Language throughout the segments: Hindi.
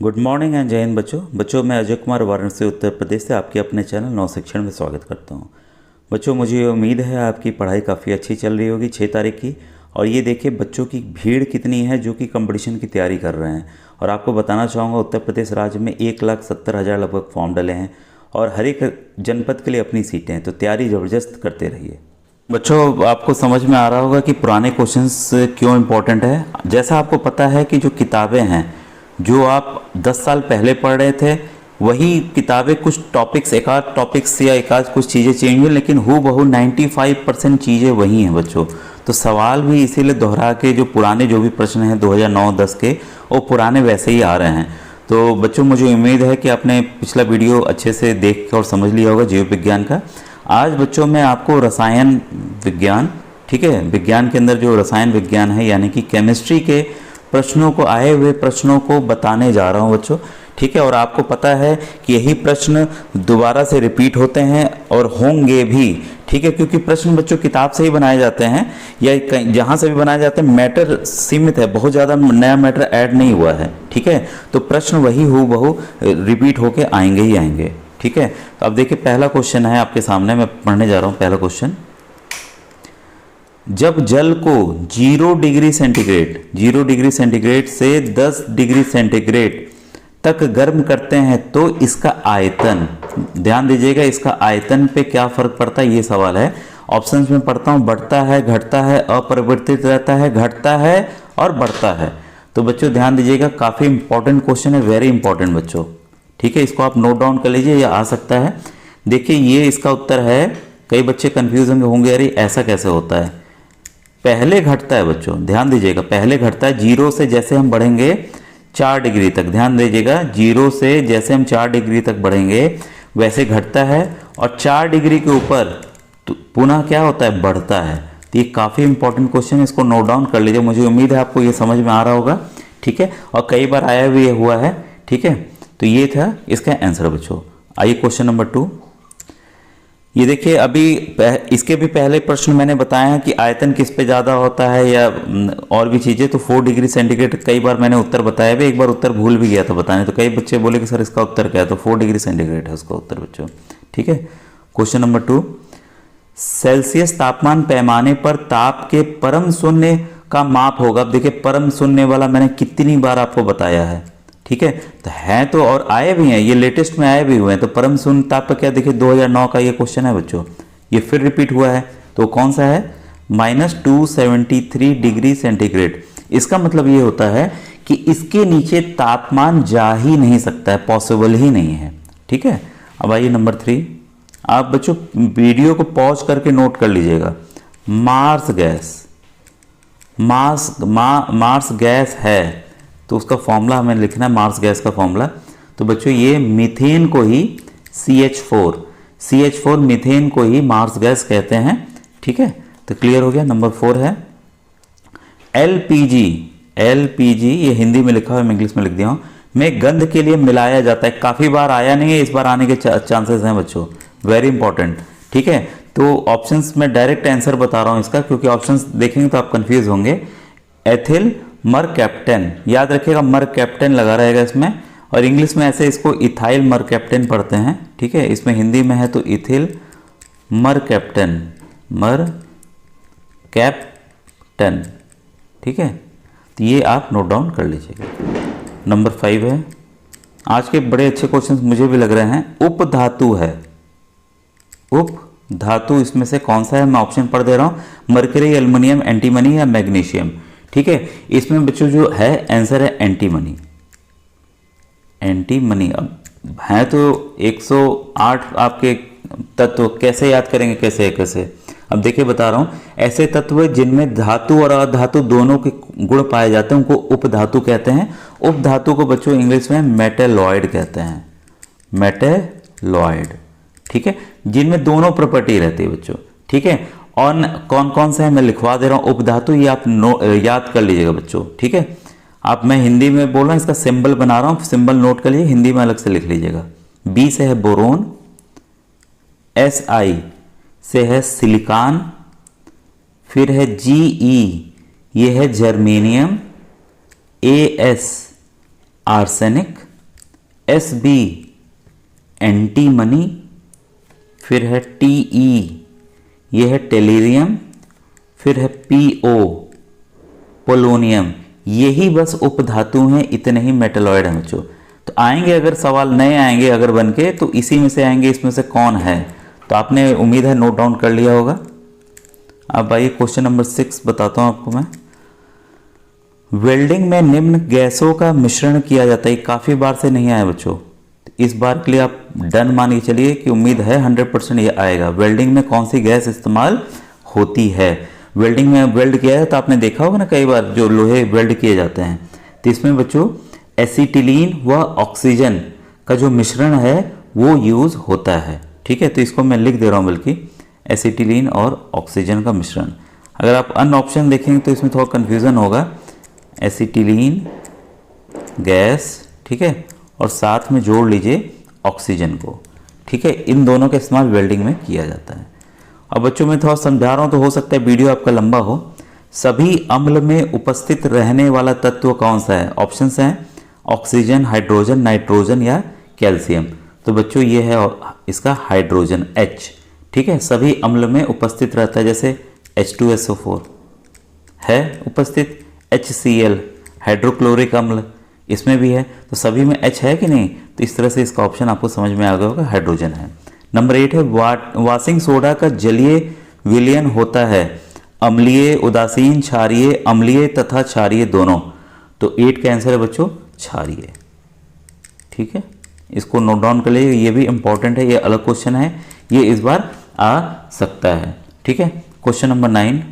गुड मॉर्निंग एंड जय हिंद बच्चों मैं अजय कुमार वाराणसी उत्तर प्रदेश से आपके अपने चैनल नव शिक्षण में स्वागत करता हूं। बच्चों मुझे उम्मीद है आपकी पढ़ाई काफ़ी अच्छी चल रही होगी 6 तारीख की। और ये देखिए बच्चों की भीड़ कितनी है जो कि कंपटीशन की तैयारी कर रहे हैं। और आपको बताना चाहूँगा उत्तर प्रदेश राज्य में 1,70,000 लगभग फॉर्म डले हैं और हर एक जनपद के लिए अपनी सीटें हैं, तो तैयारी ज़बरदस्त करते रहिए। बच्चों आपको समझ में आ रहा होगा कि पुराने क्वेश्चंस क्यों इम्पोर्टेंट है। जैसा आपको पता है कि जो किताबें हैं जो आप 10 साल पहले पढ़ रहे थे वही किताबें, कुछ टॉपिक्स एक आध टॉपिक्स या एक आध कुछ चीज़ें चेंज हुई, लेकिन हूबहू 95% चीज़ें वही हैं बच्चों। तो सवाल भी इसीलिए दोहरा के जो पुराने जो भी प्रश्न हैं 2009-10 के वो पुराने वैसे ही आ रहे हैं। तो बच्चों मुझे उम्मीद है कि आपने पिछला वीडियो अच्छे से देख के और समझ लिया होगा जीव विज्ञान का। आज बच्चों मैं आपको रसायन विज्ञान, ठीक है, विज्ञान के अंदर जो रसायन विज्ञान है यानी कि केमिस्ट्री के प्रश्नों को, आए हुए प्रश्नों को बताने जा रहा हूं बच्चों, ठीक है। और आपको पता है कि यही प्रश्न दोबारा से रिपीट होते हैं और होंगे भी, ठीक है, क्योंकि प्रश्न बच्चों किताब से ही बनाए जाते हैं या जहां से भी बनाए जाते हैं मैटर सीमित है, बहुत ज़्यादा नया मैटर ऐड नहीं हुआ है, ठीक है। तो प्रश्न वही हूबहू रिपीट होके आएंगे ही आएंगे, ठीक है। तो अब देखिए पहला क्वेश्चन है आपके सामने, मैं पढ़ने जा रहा हूँ पहला क्वेश्चन। जब जल को 0 डिग्री सेंटीग्रेड से 10 डिग्री सेंटीग्रेड तक गर्म करते हैं तो इसका आयतन, ध्यान दीजिएगा, इसका आयतन पे क्या फर्क पड़ता है ये सवाल है। ऑप्शंस में पढ़ता हूं, बढ़ता है, घटता है, अपरिवर्तित रहता है, घटता है और बढ़ता है। तो बच्चों ध्यान दीजिएगा, काफी इंपॉर्टेंट क्वेश्चन है, वेरी इंपॉर्टेंट बच्चों, ठीक है। इसको आप नोट डाउन कर लीजिए, या आ सकता है। देखिए ये इसका उत्तर है। कई बच्चे कंफ्यूज होंगे, अरे ऐसा कैसे होता है। पहले घटता है बच्चों, ध्यान दीजिएगा, पहले घटता है 0 से जैसे हम बढ़ेंगे 4 डिग्री तक, ध्यान दीजिएगा 0 से जैसे हम 4 डिग्री तक बढ़ेंगे वैसे घटता है, और 4 डिग्री के ऊपर तो पुनः क्या होता है, बढ़ता है। तो ये काफ़ी इंपॉर्टेंट क्वेश्चन है, इसको नोट डाउन कर लीजिए। मुझे उम्मीद है आपको ये समझ में आ रहा होगा, ठीक है, और कई बार आया भी ये हुआ है, ठीक है। तो ये था इसका आंसर बच्चों। आइए क्वेश्चन नंबर 2। ये देखिए अभी इसके भी पहले प्रश्न मैंने बताया है कि आयतन किस पे ज़्यादा होता है या और भी चीज़ें। तो 4 डिग्री सेंटीग्रेड कई बार मैंने उत्तर बताया भी, एक बार उत्तर भूल भी गया था बताने, तो कई बच्चे बोले कि सर इसका उत्तर क्या है, तो 4 डिग्री सेंटीग्रेड है उसका उत्तर बच्चों, ठीक है। क्वेश्चन नंबर 2, सेल्सियस तापमान पैमाने पर ताप के परम शून्य का माप होगा। अब देखिए परम शून्य वाला मैंने कितनी बार आपको बताया है, ठीक है। तो है तो और आए भी हैं, ये लेटेस्ट में आए भी हुए हैं। तो परम शून्य ताप का क्या, देखिए 2009 का ये क्वेश्चन है बच्चों, ये फिर रिपीट हुआ है। तो कौन सा है, -273 डिग्री सेंटीग्रेड। इसका मतलब ये होता है कि इसके नीचे तापमान जा ही नहीं सकता है, पॉसिबल ही नहीं है, ठीक है। अब आइए नंबर 3, आप बच्चों वीडियो को पॉज करके नोट कर लीजिएगा। मार्स गैस है तो उसका फॉर्मूला हमें लिखना है, मार्स गैस का फॉर्मूला। तो बच्चों ये मीथेन को ही CH4 मीथेन को ही मार्स गैस कहते हैं, ठीक है। तो क्लियर हो गया। नंबर 4 है LPG, ये हिंदी में लिखा हुआ है, मैं इंग्लिश में लिख दिया हूं, में गंध के लिए मिलाया जाता है। काफी बार आया नहीं है, इस बार आने के चांसेस हैं बच्चों, वेरी इंपॉर्टेंट, ठीक है। तो ऑप्शंस में डायरेक्ट आंसर बता रहा हूं इसका, क्योंकि ऑप्शंस देखेंगे तो आप कंफ्यूज होंगे। एथिल मरकैप्टन, याद रखिएगा मरकैप्टन लगा रहेगा इसमें, और इंग्लिश में ऐसे इसको इथाइल मरकैप्टन पढ़ते हैं, ठीक है। इसमें हिंदी में है तो इथिल मरकैप्टन, ठीक है। तो ये आप नोट डाउन कर लीजिएगा। नंबर 5 है, आज के बड़े अच्छे क्वेश्चंस मुझे भी लग रहे हैं। उपधातु है, उपधातु इसमें से कौन सा है, मैं ऑप्शन पढ़ दे रहा हूं, मरकरी, एल्युमिनियम, एंटीमनी या मैग्नीशियम, ठीक है। इसमें बच्चों जो है आंसर है एंटीमनी। अब है तो 108 आपके तत्व, कैसे याद करेंगे, कैसे। अब देखिए बता रहा हूं, ऐसे तत्व जिनमें धातु और अधातु दोनों के गुण पाए जाते हैं उनको उपधातु कहते हैं। उपधातु को बच्चों इंग्लिश में मेटेलॉइड कहते हैं, मेटेलॉइड, ठीक है, जिनमें दोनों प्रॉपर्टी रहती है बच्चों, ठीक है। और कौन कौन सा है मैं लिखवा दे रहा हूं उपधातु, ये आप याद कर लीजिएगा बच्चों, ठीक है। आप, मैं हिंदी में बोल रहा हूं, इसका सिंबल बना रहा हूं, सिंबल नोट कर लीजिए, हिंदी में अलग से लिख लीजिएगा। बी से है बोरोन, SI से है सिलिकॉन, फिर है GE, ये है germanium, AS arsenic, SB antimony, फिर है TE ये है टेलीरियम, फिर है PO पोलोनियम। यही बस उपधातु हैं, इतने ही मेटलॉइड हैं बच्चों। तो आएंगे अगर सवाल नए आएंगे अगर बन के, तो इसी में से आएंगे, इसमें से कौन है। तो आपने उम्मीद है नोट डाउन कर लिया होगा। अब आइए क्वेश्चन नंबर 6 बताता हूं आपको मैं। वेल्डिंग में निम्न गैसों का मिश्रण किया जाता है। काफ़ी बार से नहीं आया बच्चों, इस बार के लिए आप डन मान के चलिए कि उम्मीद है 100% ये आएगा। वेल्डिंग में कौन सी गैस इस्तेमाल होती है। वेल्डिंग में वेल्ड किया है तो आपने देखा होगा ना, कई बार जो लोहे वेल्ड किए जाते हैं, तो इसमें बच्चों एसिटिलीन व ऑक्सीजन का जो मिश्रण है वो यूज़ होता है। ठीक है, तो इसको मैं लिख दे रहा हूँ, बल्कि एसिटिलीन और ऑक्सीजन का मिश्रण। अगर आप अन्य ऑप्शन देखेंगे तो इसमें थोड़ा कन्फ्यूज़न होगा। एसिटिलीन गैस, ठीक है, और साथ में जोड़ लीजिए ऑक्सीजन को। ठीक है, इन दोनों का इस्तेमाल वेल्डिंग में किया जाता है। अब बच्चों मैं थोड़ा समझा रहा हूँ तो हो सकता है वीडियो आपका लंबा हो। सभी अम्ल में उपस्थित रहने वाला तत्व कौन सा है। ऑप्शंस हैं ऑक्सीजन, हाइड्रोजन, नाइट्रोजन या कैल्शियम। तो बच्चों ये है इसका हाइड्रोजन H। ठीक है, सभी अम्ल में उपस्थित रहता है, जैसे H2SO4 है उपस्थित, HCl हाइड्रोक्लोरिक अम्ल इसमें भी है, तो सभी में H है कि नहीं। तो इस तरह से इसका ऑप्शन आपको समझ में आ गया होगा, हाइड्रोजन है। नंबर 8 है वाशिंग सोडा का जलीय विलयन होता है अम्लीय, उदासीन, क्षारीय, अम्लीय तथा क्षारीय दोनों। तो 8 का आंसर है बच्चों क्षारीय। ठीक है, इसको नोट डाउन कर लीजिए, ये भी इंपॉर्टेंट है, ये अलग क्वेश्चन है, ये इस बार आ सकता है। ठीक है, क्वेश्चन नंबर 9।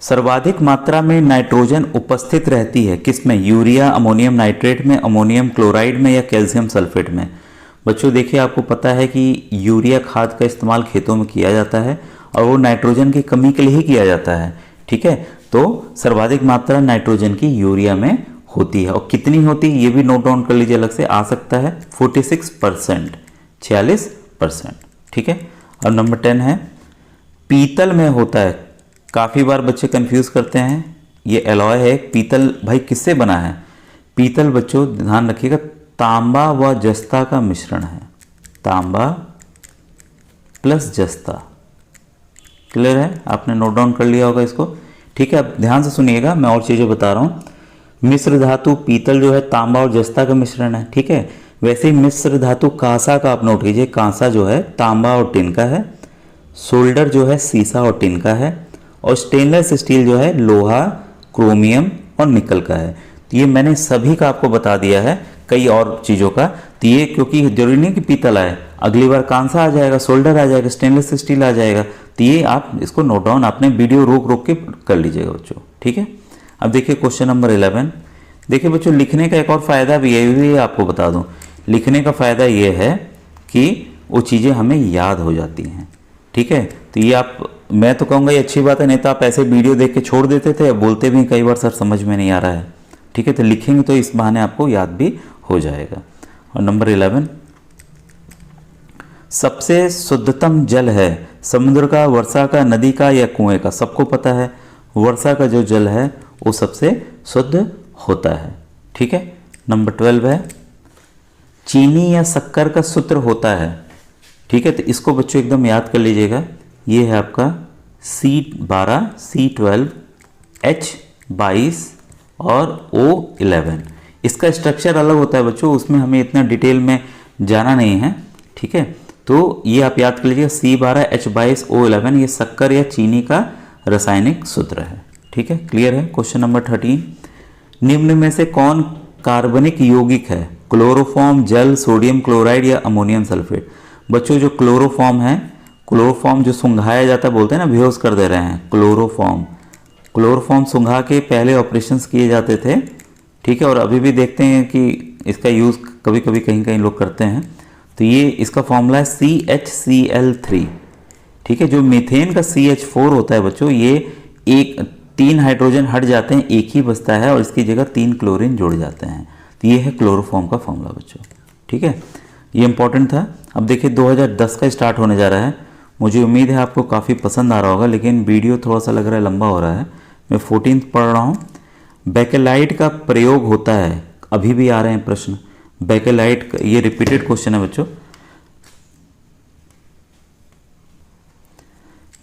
सर्वाधिक मात्रा में नाइट्रोजन उपस्थित रहती है किसमें। यूरिया, अमोनियम नाइट्रेट में, अमोनियम क्लोराइड में या कैल्शियम सल्फेट में। बच्चों देखिए, आपको पता है कि यूरिया खाद का इस्तेमाल खेतों में किया जाता है और वो नाइट्रोजन की कमी के लिए ही किया जाता है। ठीक है, तो सर्वाधिक मात्रा नाइट्रोजन की यूरिया में होती है, और कितनी होती है ये भी नोट डाउन कर लीजिए, अलग से आ सकता है 46%, 46%। ठीक है, और नंबर 10 है पीतल में होता है। काफ़ी बार बच्चे कंफ्यूज करते हैं, ये एलॉय है। पीतल भाई किससे बना है। पीतल बच्चों ध्यान रखिएगा, तांबा व जस्ता का मिश्रण है, तांबा प्लस जस्ता। क्लियर है, आपने नोट डाउन कर लिया होगा इसको। ठीक है, अब ध्यान से सुनिएगा, मैं और चीज़ें बता रहा हूँ। मिश्र धातु पीतल जो है तांबा और जस्ता का मिश्रण है। ठीक है, वैसे ही मिश्र धातु कांसा का आप नोट कीजिए, कांसा जो है तांबा और टिन का है, सोल्डर जो है सीसा और टिन का है, और स्टेनलेस स्टील जो है लोहा, क्रोमियम और निकल का है। तो ये मैंने सभी का आपको बता दिया है, कई और चीज़ों का। तो ये क्योंकि जरूरी नहीं कि पीतल आए, अगली बार कांसा आ जाएगा, सोल्डर आ जाएगा, स्टेनलेस स्टील आ जाएगा। तो ये आप इसको नोट डाउन आपने वीडियो रोक रोक के कर लीजिएगा बच्चों। ठीक है, अब देखिए क्वेश्चन नंबर 11। देखिए बच्चों, लिखने का एक और फ़ायदा भी है, ये आपको बता दूँ। लिखने का फ़ायदा ये है कि वो चीज़ें हमें याद हो जाती हैं। ठीक है, तो ये आप, मैं तो कहूँगा ये अच्छी बात है, नहीं तो आप ऐसे वीडियो देख के छोड़ देते थे, बोलते भी कई बार सर समझ में नहीं आ रहा है। ठीक है, तो लिखेंगे तो इस बहाने आपको याद भी हो जाएगा। और नंबर 11, सबसे शुद्धतम जल है समुद्र का, वर्षा का, नदी का या कुएं का। सबको पता है वर्षा का जो जल है वो सबसे शुद्ध होता है। ठीक है, नंबर 12 है चीनी या शक्कर का सूत्र होता है। ठीक है, तो इसको बच्चों एकदम याद कर लीजिएगा, ये है आपका C12, C12, H22 और O11। इसका स्ट्रक्चर अलग होता है बच्चों, उसमें हमें इतना डिटेल में जाना नहीं है। ठीक है, तो ये आप याद कर लीजिएगा, C12, H22, O11 ये शक्कर या चीनी का रासायनिक सूत्र है। ठीक है, क्लियर है। क्वेश्चन नंबर 13, निम्न में से कौन कार्बनिक यौगिक है। क्लोरोफॉर्म, जल, सोडियम क्लोराइड या अमोनियम सल्फेट। बच्चों जो क्लोरोफॉर्म है, क्लोरोफॉर्म जो सुंघाया जाता है, बोलते हैं ना बेहोश कर दे रहे हैं, क्लोरोफॉर्म सुंघा के पहले ऑपरेशंस किए जाते थे। ठीक है, और अभी भी देखते हैं कि इसका यूज़ कभी कभी कहीं कहीं लोग करते हैं। तो ये इसका फॉर्मूला है CHCl3। ठीक है, जो मीथेन का CH4 होता है बच्चों, ये 3 हाइड्रोजन हट जाते हैं, एक ही बचता है और इसकी जगह 3 क्लोरीन जुड़ जाते हैं। तो ये है क्लोरोफॉर्म का फॉर्मूला बच्चों। ठीक है, ये इंपॉर्टेंट था। अब देखिए 2010 का स्टार्ट होने जा रहा है, मुझे उम्मीद है आपको काफ़ी पसंद आ रहा होगा, लेकिन वीडियो थोड़ा सा लग रहा है लंबा हो रहा है। मैं 14th पढ़ रहा हूँ। बेकेलाइट का प्रयोग होता है अभी भी आ रहे हैं प्रश्न। बेकेलाइट, ये रिपीटेड क्वेश्चन है बच्चों।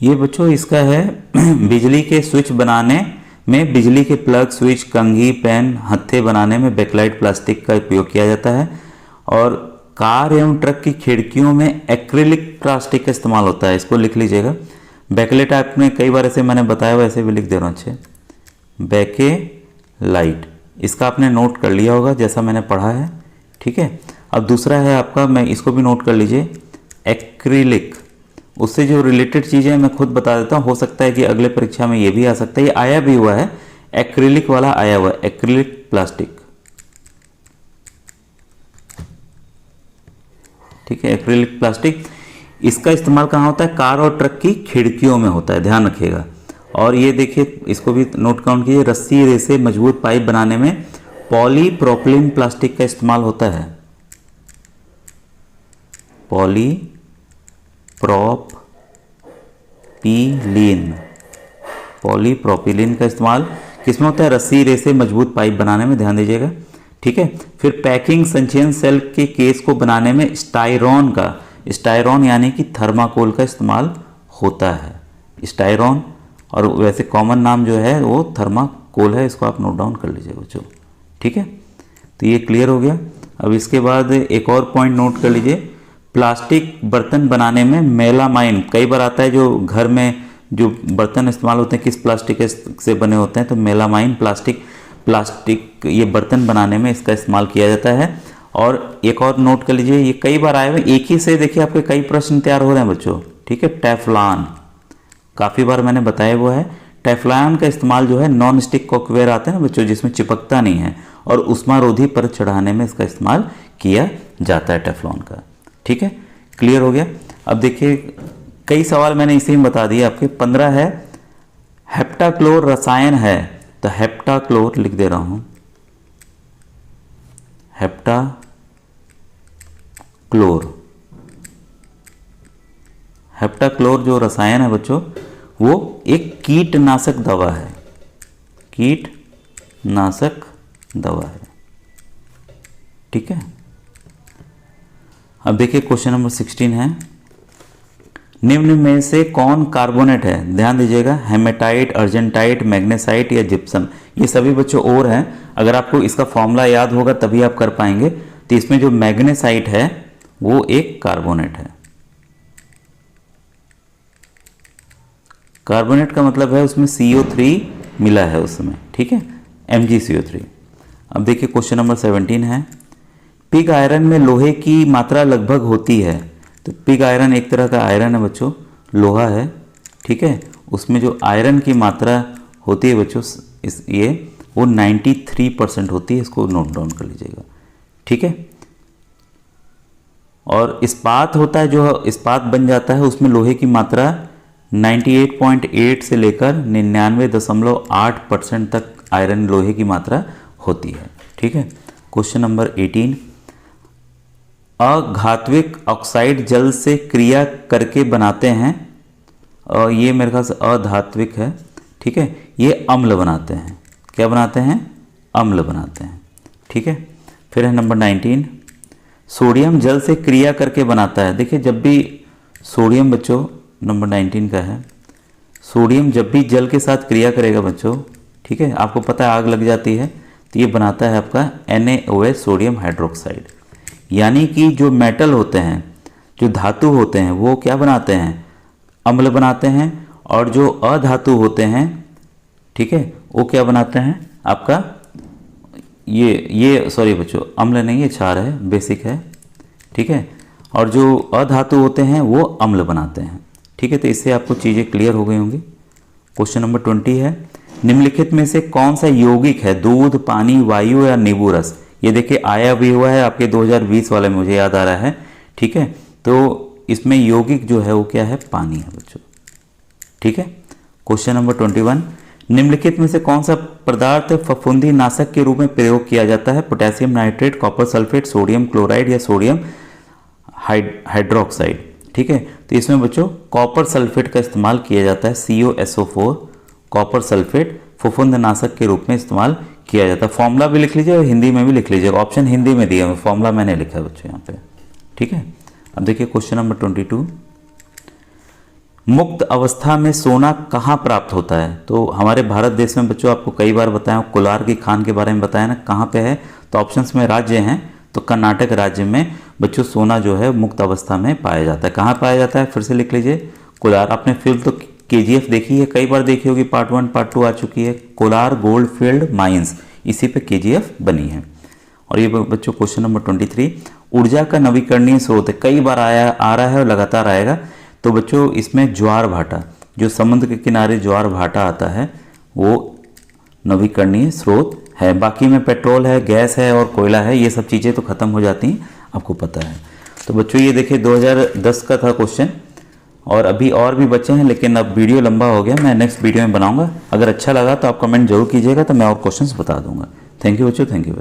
ये बच्चों इसका है बिजली के स्विच बनाने में, बिजली के प्लग, स्विच, कंघी, पेन, हत्थे बनाने में बेकेलाइट प्लास्टिक का उपयोग किया जाता है। और कार एवं ट्रक की खिड़कियों में एक्रिलिक प्लास्टिक का इस्तेमाल होता है। इसको लिख लीजिएगा। बेकेलाइट आपने कई बार ऐसे मैंने बताया, वैसे भी लिख दे रहा हूँ अच्छे। बेकेलाइट, इसका आपने नोट कर लिया होगा जैसा मैंने पढ़ा है, ठीक है। अब दूसरा है आपका, मैं इसको भी नोट कर लीजिए, एक्रिलिक। उससे जो रिलेटेड चीज़ें मैं खुद बता देता हूँ, हो सकता है कि अगले परीक्षा में ये भी आ सकता है। ये आया भी हुआ है, एक्रिलिक वाला आया हुआ है, एक्रिलिक प्लास्टिक, ठीक है। एक्रिलिक प्लास्टिक, इसका इस्तेमाल कहाँ होता है? कार और ट्रक की खिड़कियों में होता है, ध्यान रखिएगा। और ये देखिए, इसको भी नोट काउंट कीजिए, रस्सी, रेसे, मजबूत पाइप बनाने में पॉलीप्रोपिलीन प्लास्टिक का इस्तेमाल होता है। पॉलीप्रोपिलीन का इस्तेमाल किसमें होता है? रस्सी, रेसे, मजबूत पाइप बनाने में, ध्यान दीजिएगा, ठीक है। फिर पैकिंग संचयन सेल के केस को बनाने में स्टायरॉन यानी कि थर्माकोल का इस्तेमाल होता है। स्टायरॉन, और वैसे कॉमन नाम जो है वो थर्माकोल है, इसको आप नोट डाउन कर लीजिए बच्चों, ठीक है। तो ये क्लियर हो गया। अब इसके बाद एक और पॉइंट नोट कर लीजिए, प्लास्टिक बर्तन बनाने में मेलामाइन, कई बार आता है जो घर में जो बर्तन इस्तेमाल होते हैं किस प्लास्टिक से बने होते हैं, तो मेलामाइन प्लास्टिक ये बर्तन बनाने में इसका इस्तेमाल किया जाता है। और एक और नोट कर लीजिए, ये कई बार आए हुए, एक ही से देखिए आपके कई प्रश्न तैयार हो रहे हैं बच्चों, ठीक है। टेफ्लॉन, काफ़ी बार मैंने बताया हुआ है। टेफ्लॉन का इस्तेमाल जो है नॉन स्टिक कुकवेयर आते हैं ना बच्चों, जिसमें चिपकता नहीं है, और उष्मारोधी पर चढ़ाने में इसका इस्तेमाल किया जाता है टेफ्लॉन का, ठीक है। क्लियर हो गया। अब देखिए कई सवाल मैंने इसे ही बता दिए आपके। 15 है, हेप्टाक्लोर रसायन है, तो हेप्टाक्लोर लिख दे रहा हूं, हेप्टाक्लोर जो रसायन है बच्चों, वो एक कीटनाशक दवा है, कीटनाशक दवा है, ठीक है। अब देखिए क्वेश्चन नंबर 16 है, निम्न में से कौन कार्बोनेट है? ध्यान दीजिएगा, हेमेटाइट, अर्जेंटाइट, मैग्नेसाइट या जिप्सम। ये सभी बच्चों और हैं, अगर आपको इसका फॉर्मूला याद होगा तभी आप कर पाएंगे। तो इसमें जो मैग्नेसाइट है वो एक कार्बोनेट है। कार्बोनेट का मतलब है उसमें CO3 मिला है उसमें, ठीक है, MgCO3। अब देखिए क्वेश्चन नंबर 17 है, पिग आयरन में लोहे की मात्रा लगभग होती है। तो पिग आयरन एक तरह का आयरन है बच्चों, लोहा है, ठीक है। उसमें जो आयरन की मात्रा होती है बच्चों, ये वो 93% होती है, इसको नोट डाउन कर लीजिएगा, ठीक है। और इस्पात होता है, जो इस्पात बन जाता है उसमें लोहे की मात्रा 98.8 से लेकर 99.8% तक आयरन लोहे की मात्रा होती है, ठीक है। क्वेश्चन नंबर 18, अघातविक ऑक्साइड जल से क्रिया करके बनाते हैं, और ये मेरे ख्याल से अधात्विक है, ठीक है, ये अम्ल बनाते हैं। क्या बनाते हैं? अम्ल बनाते हैं, ठीक है। फिर है नंबर 19, सोडियम जल से क्रिया करके बनाता है। देखिए जब भी सोडियम बच्चों, नंबर 19 का है, सोडियम जब भी जल के साथ क्रिया करेगा बच्चों, ठीक है, आपको पता है आग लग जाती है, तो ये बनाता है आपका NaOH, सोडियम हाइड्रोक्साइड। यानी कि जो मेटल होते हैं, जो धातु होते हैं, वो क्या बनाते हैं? अम्ल बनाते हैं। और जो अधातु होते हैं, ठीक है, वो क्या बनाते हैं? आपका ये सॉरी बच्चों, अम्ल नहीं है, क्षार है, बेसिक है, ठीक है। और जो अधातु होते हैं वो अम्ल बनाते हैं, ठीक है। तो इससे आपको चीज़ें क्लियर हो गई होंगी। क्वेश्चन नंबर 20 है, निम्नलिखित में से कौन सा यौगिक है? दूध, पानी, वायु या नींबू रस। ये देखिए आया भी हुआ है आपके 2020 वाले में, मुझे याद आ रहा है, ठीक है। तो इसमें यौगिक जो है वो क्या है? पानी है बच्चों, ठीक है। क्वेश्चन नंबर 21, निम्नलिखित में से कौन सा पदार्थ फफूंदी नाशक के रूप में प्रयोग किया जाता है? Potassium nitrate, copper sulphate, sodium chloride या सोडियम हाइड्रोक्साइड, ठीक है। तो इसमें बच्चों कॉपर सल्फेट का इस्तेमाल किया जाता है, COSO4, कॉपर सल्फेट फफूंद नाशक के रूप में इस्तेमाल किया जाता है। फॉर्मूला भी लिख लीजिए और हिंदी में भी लिख लीजिएगा। ऑप्शन हिंदी में दिया है, फॉर्मूला मैंने लिखा है बच्चों यहाँ पे। ठीक है, अब देखिए क्वेश्चन नंबर 22, मुक्त अवस्था में सोना कहाँ प्राप्त होता है? तो हमारे भारत देश में बच्चों आपको कई बार बताया, कोलार की खान के बारे में बताया ना, कहाँ पे है? तो ऑप्शंस में राज्य हैं, तो कर्नाटक राज्य में बच्चों सोना जो है मुक्त अवस्था में पाया जाता है। कहाँ पाया जाता है? फिर से लिख लीजिए, कोलार। आपने फिल्म तो KGF देखी है, कई बार देखी होगी, पार्ट 1 पार्ट 2 आ चुकी है। कोलार गोल्ड फील्ड माइंस, इसी पे KGF बनी है। और ये बच्चों क्वेश्चन नंबर 23, ऊर्जा का नवीकरणीय स्रोत है, कई बार आ रहा है और लगातार आएगा। तो बच्चों इसमें ज्वार भाटा, जो समुद्र के किनारे ज्वार भाटा आता है, वो नवीकरणीय स्रोत है। बाकी में पेट्रोल है, गैस है और कोयला है, ये सब चीज़ें तो खत्म हो जाती हैं, आपको पता है। तो बच्चों ये देखिए 2010 का था क्वेश्चन, और अभी और भी बचे हैं, लेकिन अब वीडियो लंबा हो गया, मैं नेक्स्ट वीडियो में बनाऊंगा। अगर अच्छा लगा तो आप कमेंट जरूर कीजिएगा, तो मैं और क्वेश्चंस बता दूंगा। थैंक यू बच्चों, थैंक यू।